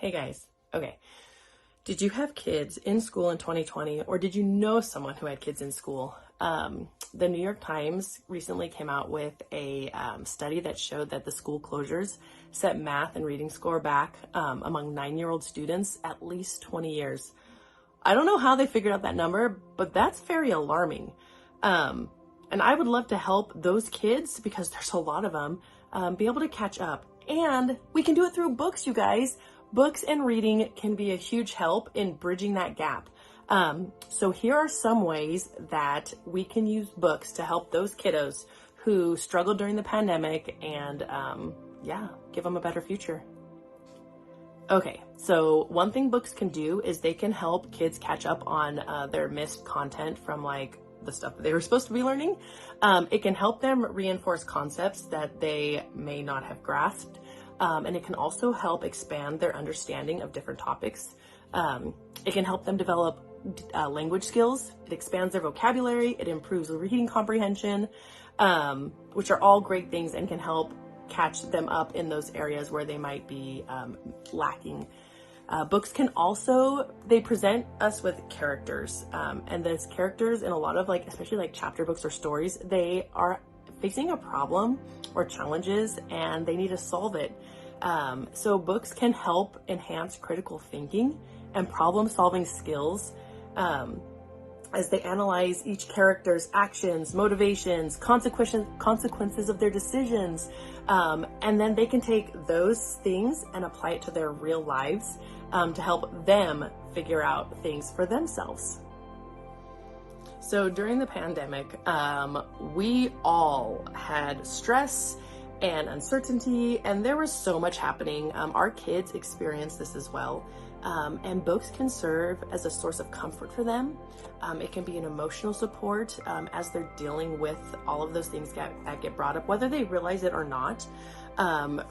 Hey guys. Okay. Did you have kids in school in 2020, or did you know someone who had kids in school? The New York Times recently came out with a study that showed that the school closures set math and reading score back among 9-year-old students at least 20 years. I don't know how they figured out that number, but that's very alarming. And I would love to help those kids, because there's a lot of them, be able to catch up. And we can do it through books, you guys. Books and reading can be a huge help in bridging that gap. So here are some ways that we can use books to help those kiddos who struggled during the pandemic and, give them a better future. Okay, so one thing books can do is they can help kids catch up on their missed content from the stuff that they were supposed to be learning. It can help them reinforce concepts that they may not have grasped. And it can also help expand their understanding of different topics. It can help them develop language skills. It expands their vocabulary. It improves reading comprehension, which are all great things and can help catch them up in those areas where they might be lacking. Books can also, they present us with characters, and those characters in a lot of especially chapter books or stories, they are facing a problem or challenges and they need to solve it. So books can help enhance critical thinking and problem solving skills as they analyze each character's actions, motivations, consequences of their decisions. And then they can take those things and apply it to their real lives to help them figure out things for themselves. So during the pandemic, we all had stress and uncertainty, and there was so much happening. Our kids experienced this as well. And books can serve as a source of comfort for them. It can be an emotional support as they're dealing with all of those things that get brought up, whether they realize it or not.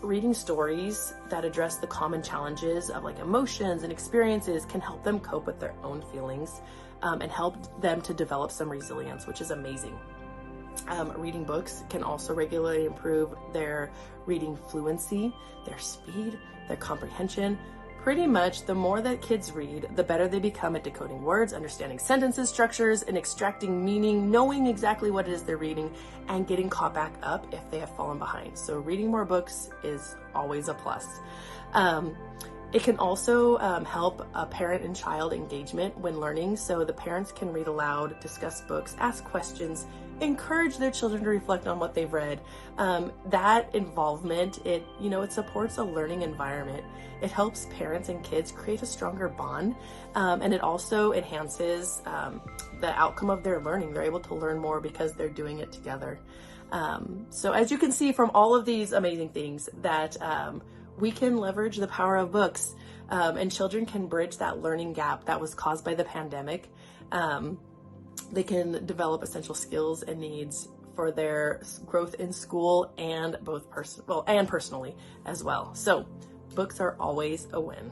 Reading stories that address the common challenges of emotions and experiences can help them cope with their own feelings and help them to develop some resilience, which is amazing. Reading books can also regularly improve their reading fluency, their speed, their comprehension. Pretty much the more that kids read, the better they become at decoding words, understanding sentences, structures, and extracting meaning, knowing exactly what it is they're reading, and getting caught back up if they have fallen behind. So reading more books is always a plus. It can also help parent and child engagement when learning. So the parents can read aloud, discuss books, ask questions, encourage their children to reflect on what they've read. That involvement, it supports a learning environment. It helps parents and kids create a stronger bond, and it also enhances the outcome of their learning. They're able to learn more because they're doing it together. So as you can see from all of these amazing things that we can leverage the power of books, and children can bridge that learning gap that was caused by the pandemic. They can develop essential skills and needs for their growth in school and both personally as well. So books are always a win.